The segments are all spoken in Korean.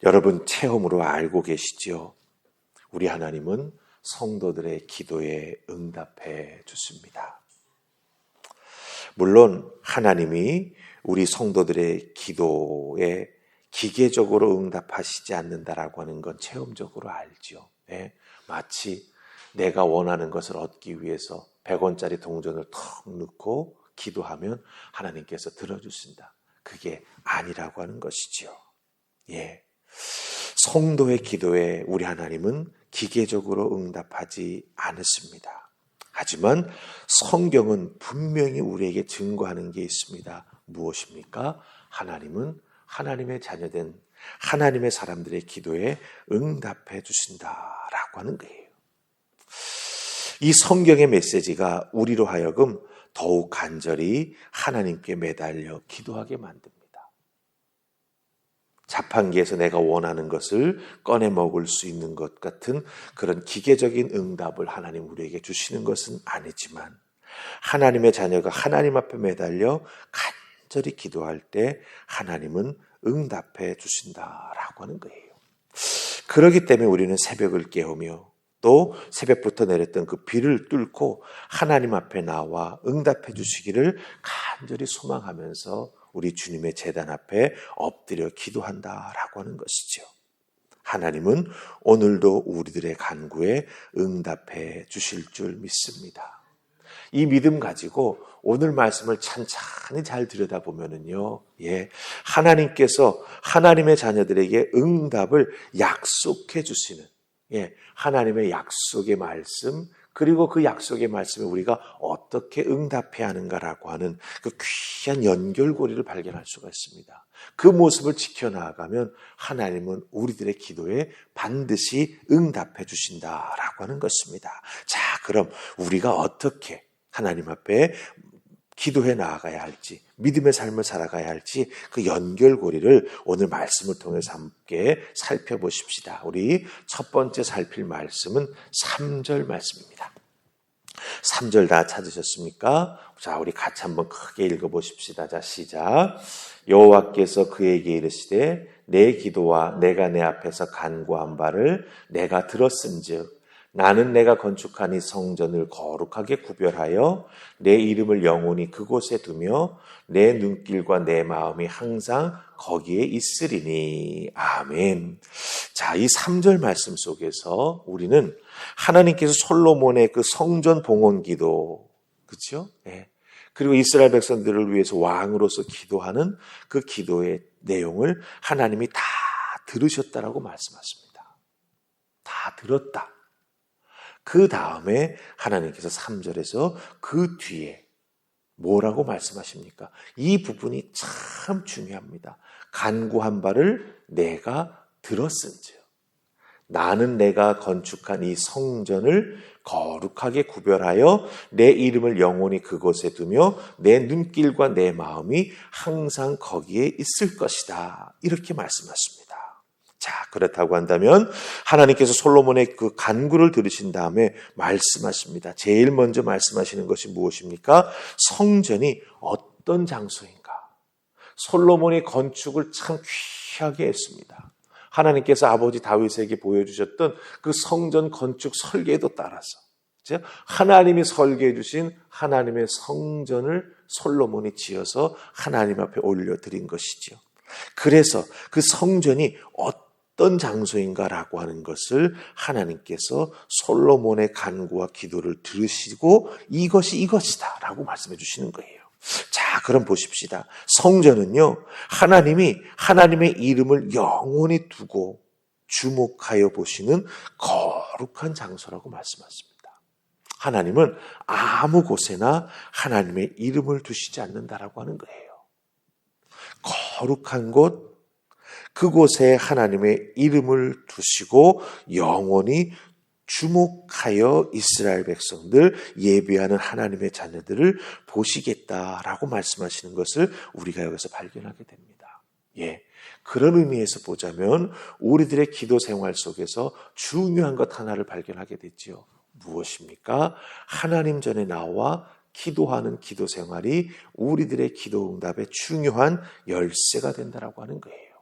여러분 체험으로 알고 계시지요? 우리 하나님은 성도들의 기도에 응답해 주십니다. 물론 하나님이 우리 성도들의 기도에 기계적으로 응답하시지 않는다라고 하는 건 체험적으로 알죠. 네? 마치 내가 원하는 것을 얻기 위해서 100원짜리 동전을 턱 넣고 기도하면 하나님께서 들어주신다. 그게 아니라고 하는 것이죠. 예. 성도의 기도에 우리 하나님은 기계적으로 응답하지 않으십니다. 하지만 성경은 분명히 우리에게 증거하는 게 있습니다. 무엇입니까? 하나님은 하나님의 자녀된 하나님의 사람들의 기도에 응답해 주신다라고 하는 거예요. 이 성경의 메시지가 우리로 하여금 더욱 간절히 하나님께 매달려 기도하게 만듭니다. 자판기에서 내가 원하는 것을 꺼내 먹을 수 있는 것 같은 그런 기계적인 응답을 하나님 우리에게 주시는 것은 아니지만 하나님의 자녀가 하나님 앞에 매달려 간절히 기도할 때 하나님은 응답해 주신다라고 하는 거예요. 그렇기 때문에 우리는 새벽을 깨우며 또 새벽부터 내렸던 그 비를 뚫고 하나님 앞에 나와 응답해 주시기를 간절히 소망하면서 우리 주님의 제단 앞에 엎드려 기도한다라고 하는 것이죠. 하나님은 오늘도 우리들의 간구에 응답해 주실 줄 믿습니다. 이 믿음 가지고 오늘 말씀을 찬찬히 잘 들여다보면은요, 하나님께서 하나님의 자녀들에게 응답을 약속해 주시는, 하나님의 약속의 말씀, 그리고 그 약속의 말씀에 우리가 어떻게 응답해야 하는가라고 하는 그 귀한 연결고리를 발견할 수가 있습니다. 그 모습을 지켜나가면 하나님은 우리들의 기도에 반드시 응답해 주신다라고 하는 것입니다. 자, 그럼 우리가 어떻게 하나님 앞에 기도해 나아가야 할지, 믿음의 삶을 살아가야 할지 그 연결고리를 오늘 말씀을 통해서 함께 살펴보십시다. 우리 첫 번째 살필 말씀은 3절 말씀입니다. 3절 다 찾으셨습니까? 자, 우리 같이 한번 크게 읽어보십시다. 자, 시작. 여호와께서 그에게 이르시되 내 기도와 내가 내 앞에서 간구한 바를 내가 들었은즉 나는 내가 건축한 이 성전을 거룩하게 구별하여 내 이름을 영원히 그곳에 두며 내 눈길과 내 마음이 항상 거기에 있으리니. 아멘. 자, 이 3절 말씀 속에서 우리는 하나님께서 솔로몬의 그 성전 봉헌 기도, 그렇죠? 그리고 이스라엘 백성들을 위해서 왕으로서 기도하는 그 기도의 내용을 하나님이 다 들으셨다라고 말씀하십니다. 다 들었다. 그 다음에 하나님께서 3절에서 그 뒤에 뭐라고 말씀하십니까? 이 부분이 참 중요합니다. 간구한 바를 내가 들었은즉 나는 내가 건축한 이 성전을 거룩하게 구별하여 내 이름을 영원히 그곳에 두며 내 눈길과 내 마음이 항상 거기에 있을 것이다. 이렇게 말씀하십니다. 자, 그렇다고 한다면 하나님께서 솔로몬의 그 간구를 들으신 다음에 말씀하십니다. 제일 먼저 말씀하시는 것이 무엇입니까? 성전이 어떤 장소인가? 솔로몬이 건축을 참 귀하게 했습니다. 하나님께서 아버지 다윗에게 보여주셨던 그 성전 건축 설계도 따라서 하나님이 설계해 주신 하나님의 성전을 솔로몬이 지어서 하나님 앞에 올려드린 것이죠. 그래서 그 성전이 어떤 장소인가라고 하는 것을 하나님께서 솔로몬의 간구와 기도를 들으시고 이것이 이것이다 라고 말씀해 주시는 거예요. 자, 그럼 보십시다. 성전은요, 하나님이 하나님의 이름을 영원히 두고 주목하여 보시는 거룩한 장소라고 말씀하십니다. 하나님은 아무 곳에나 하나님의 이름을 두시지 않는다라고 하는 거예요. 거룩한 곳, 그곳에 하나님의 이름을 두시고 영원히 주목하여 이스라엘 백성들, 예배하는 하나님의 자녀들을 보시겠다라고 말씀하시는 것을 우리가 여기서 발견하게 됩니다. 그런 의미에서 보자면 우리들의 기도 생활 속에서 중요한 것 하나를 발견하게 됐지요. 무엇입니까? 하나님 전에 나와 기도하는 기도 생활이 우리들의 기도 응답의 중요한 열쇠가 된다라고 하는 거예요.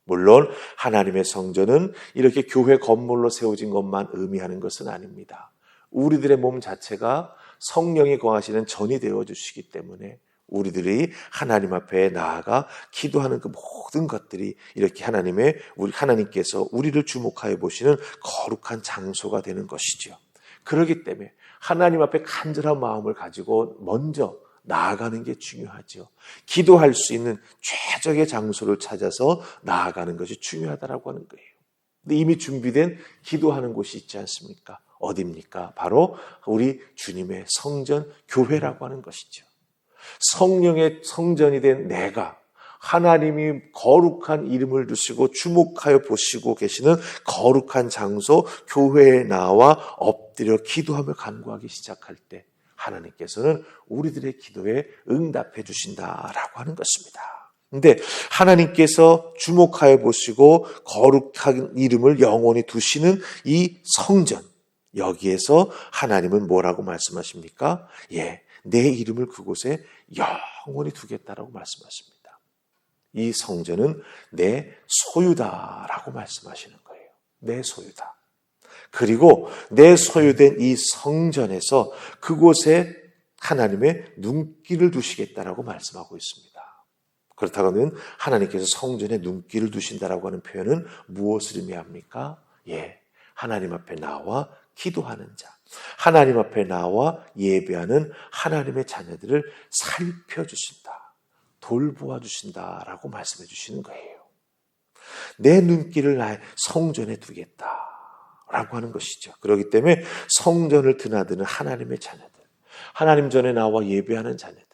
물론 하나님의 성전은 이렇게 교회 건물로 세워진 것만 의미하는 것은 아닙니다. 우리들의 몸 자체가 성령이 거하시는 전이 되어주시기 때문에 우리들이 하나님 앞에 나아가 기도하는 그 모든 것들이 이렇게 하나님께서 우리를 주목하여 보시는 거룩한 장소가 되는 것이죠. 그렇기 때문에 하나님 앞에 간절한 마음을 가지고 먼저 나아가는 게 중요하죠. 기도할 수 있는 최적의 장소를 찾아서 나아가는 것이 중요하다라고 하는 거예요. 근데 이미 준비된 기도하는 곳이 있지 않습니까? 어디입니까? 바로 우리 주님의 성전, 교회라고 하는 것이죠. 성령의 성전이 된 내가 하나님이 거룩한 이름을 두시고 주목하여 보시고 계시는 거룩한 장소, 교회에 나와 엎드려 기도하며 간구하기 시작할 때 하나님께서는 우리들의 기도에 응답해 주신다라고 하는 것입니다. 근데 하나님께서 주목하여 보시고 거룩한 이름을 영원히 두시는 이 성전, 여기에서 하나님은 뭐라고 말씀하십니까? 내 이름을 그곳에 영원히 두겠다라고 말씀하십니다. 이 성전은 내 소유다라고 말씀하시는 거예요. 내 소유다. 그리고 내 소유된 이 성전에서 그곳에 하나님의 눈길을 두시겠다라고 말씀하고 있습니다. 그렇다면 하나님께서 성전에 눈길을 두신다라고 하는 표현은 무엇을 의미합니까? 하나님 앞에 나와 기도하는 자, 하나님 앞에 나와 예배하는 하나님의 자녀들을 살펴주신다, 돌보아 주신다라고 말씀해 주시는 거예요. 내 눈길을 나의 성전에 두겠다라고 하는 것이죠. 그렇기 때문에 성전을 드나드는 하나님의 자녀들, 하나님 전에 나와 예배하는 자녀들,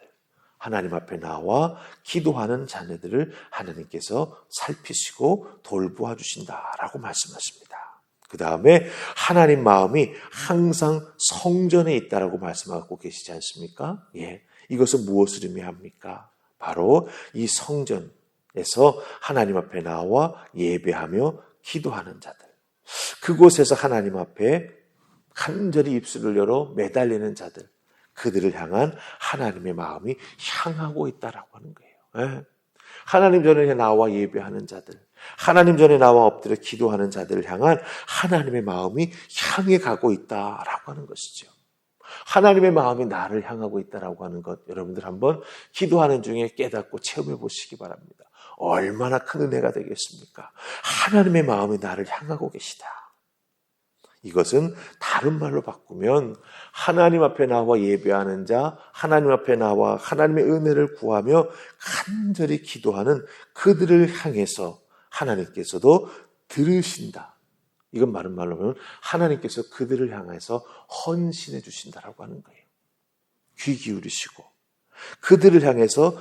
하나님 앞에 나와 기도하는 자녀들을 하나님께서 살피시고 돌보아 주신다라고 말씀하십니다. 그 다음에 하나님 마음이 항상 성전에 있다라고 말씀하고 계시지 않습니까? 이것은 무엇을 의미합니까? 바로 이 성전에서 하나님 앞에 나와 예배하며 기도하는 자들, 그곳에서 하나님 앞에 간절히 입술을 열어 매달리는 자들, 그들을 향한 하나님의 마음이 향하고 있다라고 하는 거예요. 하나님 전에 나와 예배하는 자들, 하나님 전에 나와 엎드려 기도하는 자들을 향한 하나님의 마음이 향해 가고 있다라고 하는 것이죠. 하나님의 마음이 나를 향하고 있다라고 하는 것, 여러분들 한번 기도하는 중에 깨닫고 체험해 보시기 바랍니다. 얼마나 큰 은혜가 되겠습니까? 하나님의 마음이 나를 향하고 계시다. 이것은 다른 말로 바꾸면 하나님 앞에 나와 예배하는 자, 하나님 앞에 나와 하나님의 은혜를 구하며 간절히 기도하는 그들을 향해서 하나님께서도 들으신다. 이건 다른 말로 하면 하나님께서 그들을 향해서 헌신해 주신다라고 하는 거예요. 귀 기울이시고 그들을 향해서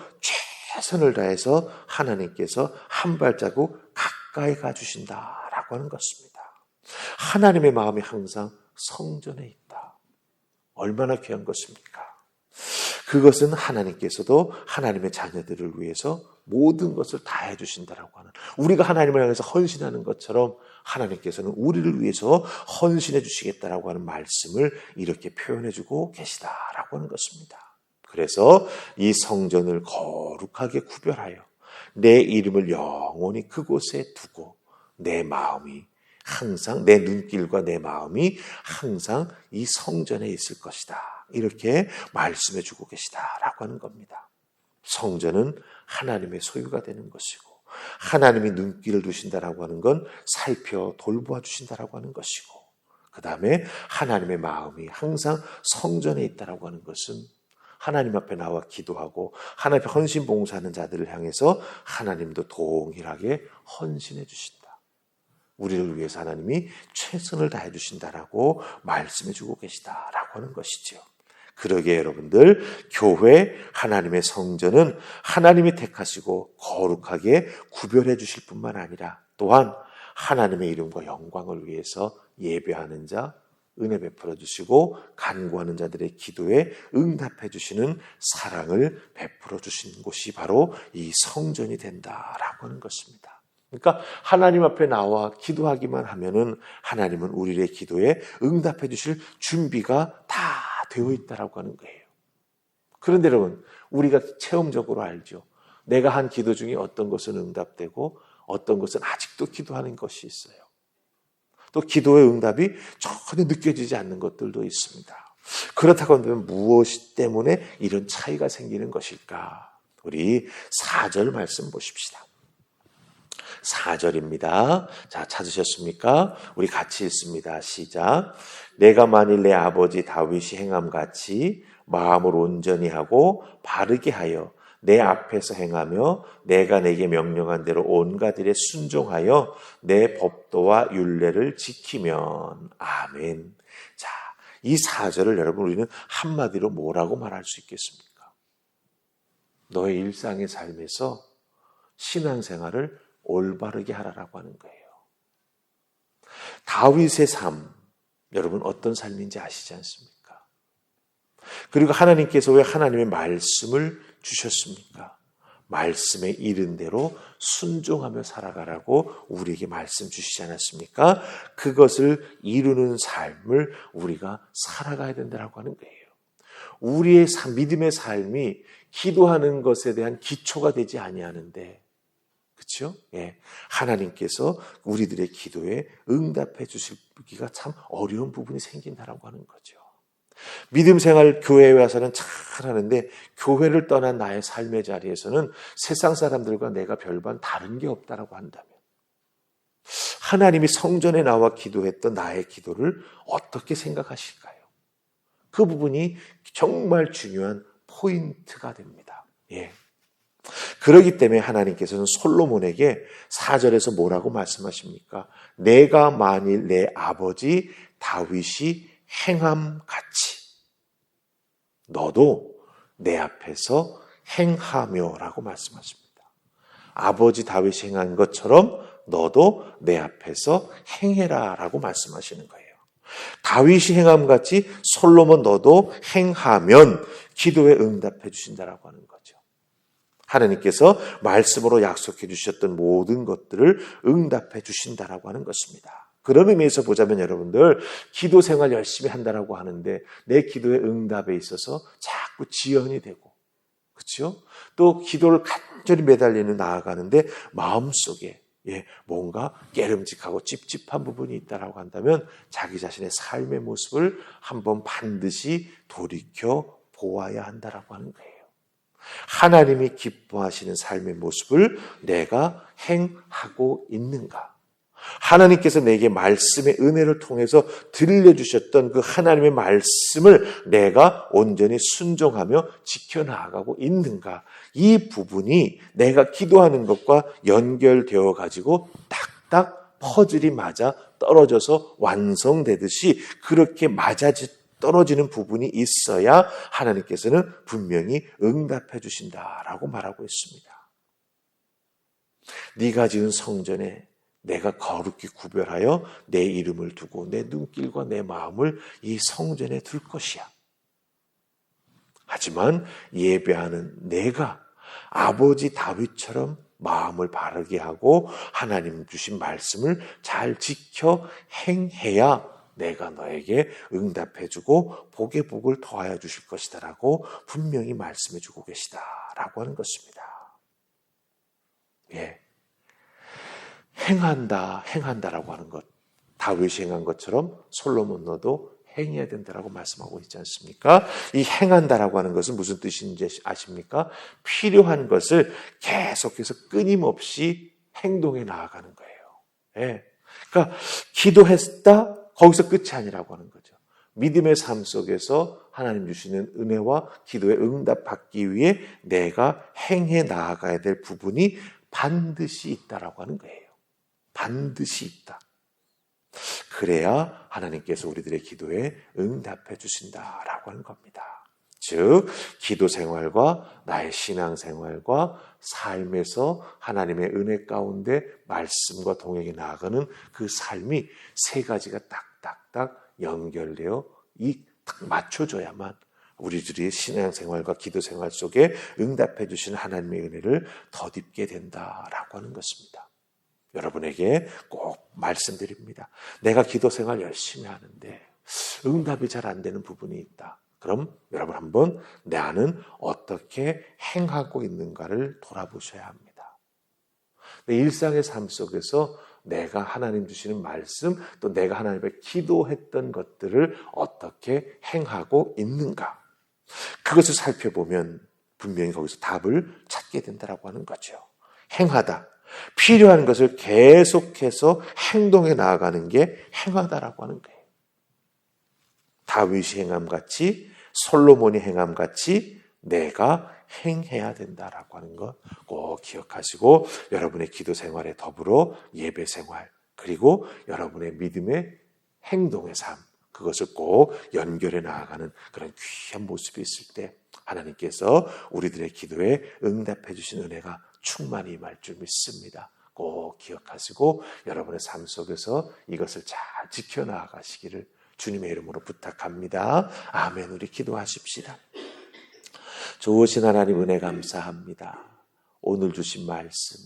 최선을 다해서 하나님께서 한 발자국 가까이 가주신다라고 하는 것입니다. 하나님의 마음이 항상 성전에 있다. 얼마나 귀한 것입니까? 그것은 하나님께서도 하나님의 자녀들을 위해서 모든 것을 다 해주신다라고 하는, 우리가 하나님을 향해서 헌신하는 것처럼 하나님께서는 우리를 위해서 헌신해 주시겠다라고 하는 말씀을 이렇게 표현해주고 계시다라고 하는 것입니다. 그래서 이 성전을 거룩하게 구별하여 내 이름을 영원히 그곳에 두고 내 마음이 항상, 내 눈길과 내 마음이 항상 이 성전에 있을 것이다, 이렇게 말씀해 주고 계시다라고 하는 겁니다. 성전은 하나님의 소유가 되는 것이고 하나님이 눈길을 두신다라고 하는 건 살펴 돌보아 주신다라고 하는 것이고, 그 다음에 하나님의 마음이 항상 성전에 있다라고 하는 것은 하나님 앞에 나와 기도하고 하나님 앞에 헌신 봉사하는 자들을 향해서 하나님도 동일하게 헌신해 주신다. 우리를 위해서 하나님이 최선을 다해 주신다라고 말씀해 주고 계시다라고 하는 것이죠. 그러게 여러분들, 교회, 하나님의 성전은 하나님이 택하시고 거룩하게 구별해 주실 뿐만 아니라 또한 하나님의 이름과 영광을 위해서 예배하는 자, 은혜 베풀어 주시고 간구하는 자들의 기도에 응답해 주시는 사랑을 베풀어 주신 곳이 바로 이 성전이 된다라고 하는 것입니다. 그러니까 하나님 앞에 나와 기도하기만 하면은 하나님은 우리의 기도에 응답해 주실 준비가 다 되어 있다라고 하는 거예요. 그런데 여러분, 우리가 체험적으로 알죠. 내가 한 기도 중에 어떤 것은 응답되고 어떤 것은 아직도 기도하는 것이 있어요. 또 기도의 응답이 전혀 느껴지지 않는 것들도 있습니다. 그렇다고 한다면 무엇 때문에 이런 차이가 생기는 것일까? 우리 4절 말씀 보십시다. 4절입니다. 자, 찾으셨습니까? 우리 같이 읽습니다. 시작. 내가 만일 내 아버지 다윗이 행함같이 마음을 온전히 하고 바르게 하여 내 앞에서 행하며 내가 내게 명령한 대로 온갖 일에 순종하여 내 법도와 율례를 지키면. 아멘. 자, 이 4절을 여러분 우리는 한마디로 뭐라고 말할 수 있겠습니까? 너의 일상의 삶에서 신앙생활을 올바르게 하라라고 하는 거예요. 다윗의 삶, 여러분 어떤 삶인지 아시지 않습니까? 그리고 하나님께서 왜 하나님의 말씀을 주셨습니까? 말씀에 이른 대로 순종하며 살아가라고 우리에게 말씀 주시지 않았습니까? 그것을 이루는 삶을 우리가 살아가야 된다고 하는 거예요. 우리의 믿음의 삶이 기도하는 것에 대한 기초가 되지 아니하는데, 그렇죠? 예, 하나님께서 우리들의 기도에 응답해 주시기가 참 어려운 부분이 생긴다라고 하는 거죠. 믿음 생활 교회에 와서는 잘 하는데 교회를 떠난 나의 삶의 자리에서는 세상 사람들과 내가 별반 다른 게 없다라고 한다면 하나님이 성전에 나와 기도했던 나의 기도를 어떻게 생각하실까요? 그 부분이 정말 중요한 포인트가 됩니다. 예. 그렇기 때문에 하나님께서는 솔로몬에게 4절에서 뭐라고 말씀하십니까? 내가 만일 내 아버지 다윗이 행함같이 너도 내 앞에서 행하며 라고 말씀하십니다. 아버지 다윗이 행한 것처럼 너도 내 앞에서 행해라 라고 말씀하시는 거예요. 다윗이 행함같이 솔로몬 너도 행하면 기도에 응답해 주신다라고 하는 거죠. 하나님께서 말씀으로 약속해 주셨던 모든 것들을 응답해 주신다라고 하는 것입니다. 그런 의미에서 보자면 여러분들 기도 생활 열심히 한다라고 하는데 내 기도의 응답에 있어서 자꾸 지연이 되고, 그렇죠? 또 기도를 간절히 매달리는 나아가는데 마음속에 뭔가 깨름직하고 찝찝한 부분이 있다라고 한다면 자기 자신의 삶의 모습을 한번 반드시 돌이켜 보아야 한다라고 하는 거예요. 하나님이 기뻐하시는 삶의 모습을 내가 행하고 있는가? 하나님께서 내게 말씀의 은혜를 통해서 들려주셨던 그 하나님의 말씀을 내가 온전히 순종하며 지켜나가고 있는가? 이 부분이 내가 기도하는 것과 연결되어 가지고 딱딱 퍼즐이 맞아 떨어져서 완성되듯이 그렇게 떨어지는 부분이 있어야 하나님께서는 분명히 응답해 주신다라고 말하고 있습니다. 네가 지은 성전에 내가 거룩히 구별하여 내 이름을 두고 내 눈길과 내 마음을 이 성전에 둘 것이야. 하지만 예배하는 내가 아버지 다윗처럼 마음을 바르게 하고 하나님 주신 말씀을 잘 지켜 행해야 내가 너에게 응답해주고 복의 복을 더하여 주실 것이다라고 분명히 말씀해주고 계시다라고 하는 것입니다. 예, 행한다라고 하는 것, 다윗이 행한 것처럼 솔로몬 너도 행해야 된다라고 말씀하고 있지 않습니까? 이 행한다라고 하는 것은 무슨 뜻인지 아십니까? 필요한 것을 계속해서 끊임없이 행동해 나아가는 거예요. 예, 그러니까 기도했다. 거기서 끝이 아니라고 하는 거죠. 믿음의 삶 속에서 하나님 주시는 은혜와 기도에 응답받기 위해 내가 행해 나아가야 될 부분이 반드시 있다라고 하는 거예요. 반드시 있다. 그래야 하나님께서 우리들의 기도에 응답해 주신다라고 하는 겁니다. 즉 기도 생활과 나의 신앙 생활과 삶에서 하나님의 은혜 가운데 말씀과 동행해 나아가는 그 삶이 세 가지가 딱딱딱 연결되어 딱 맞춰줘야만 우리들의 신앙 생활과 기도 생활 속에 응답해 주시는 하나님의 은혜를 덧입게 된다라고 하는 것입니다. 여러분에게 꼭 말씀드립니다. 내가 기도 생활 열심히 하는데 응답이 잘 안 되는 부분이 있다. 그럼 여러분 한번 나는 어떻게 행하고 있는가를 돌아보셔야 합니다. 내 일상의 삶 속에서 내가 하나님 주시는 말씀, 또 내가 하나님 앞에 기도했던 것들을 어떻게 행하고 있는가. 그것을 살펴보면 분명히 거기서 답을 찾게 된다라고 하는 거죠. 행하다. 필요한 것을 계속해서 행동해 나아가는 게 행하다라고 하는 거예요. 다윗이 행함같이, 솔로몬이 행함같이 내가 행해야 된다라고 하는 것 꼭 기억하시고, 여러분의 기도 생활에 더불어 예배 생활, 그리고 여러분의 믿음의 행동의 삶, 그것을 꼭 연결해 나아가는 그런 귀한 모습이 있을 때 하나님께서 우리들의 기도에 응답해 주신 은혜가 충만히 임할 줄 믿습니다. 꼭 기억하시고 여러분의 삶 속에서 이것을 잘 지켜나가시기를 주님의 이름으로 부탁합니다. 아멘. 우리 기도하십시다. 좋으신 하나님 은혜 감사합니다. 오늘 주신 말씀,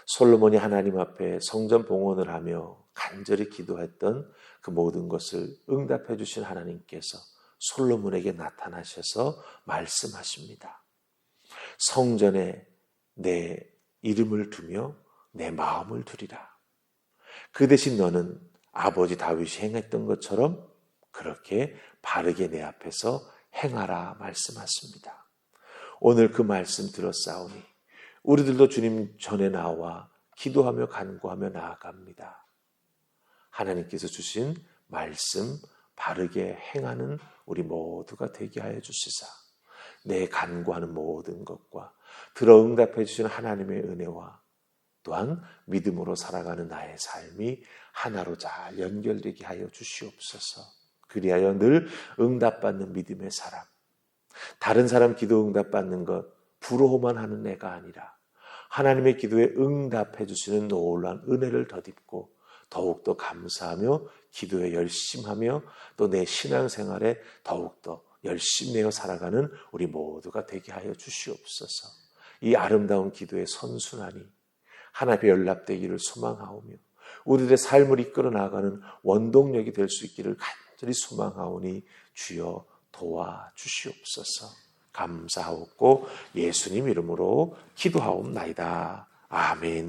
솔로몬이 하나님 앞에 성전 봉헌을 하며 간절히 기도했던 그 모든 것을 응답해 주신 하나님께서 솔로몬에게 나타나셔서 말씀하십니다. 성전에 내 이름을 두며 내 마음을 두리라. 그 대신 너는 아버지 다윗이 행했던 것처럼 그렇게 바르게 내 앞에서 행하라 말씀하십니다. 오늘 그 말씀 들었사오니 우리들도 주님 전에 나와 기도하며 간구하며 나아갑니다. 하나님께서 주신 말씀 바르게 행하는 우리 모두가 되게 하여 주시사 내 간구하는 모든 것과 들어 응답해 주시는 하나님의 은혜와 또한 믿음으로 살아가는 나의 삶이 하나로 잘 연결되게 하여 주시옵소서. 그리하여 늘 응답받는 믿음의 사람, 다른 사람 기도 응답받는 것 부러워만 하는 내가 아니라 하나님의 기도에 응답해 주시는 놀라운 은혜를 덧입고 더욱더 감사하며 기도에 열심하며 또 내 신앙생활에 더욱더 열심히 내어 살아가는 우리 모두가 되게 하여 주시옵소서. 이 아름다운 기도의 선순환이 하나님 앞에 연락되기를 소망하오며 우리들의 삶을 이끌어 나가는 원동력이 될 수 있기를 간절히 소망하오니 주여 도와주시옵소서. 감사하옵고 예수님 이름으로 기도하옵나이다. 아멘.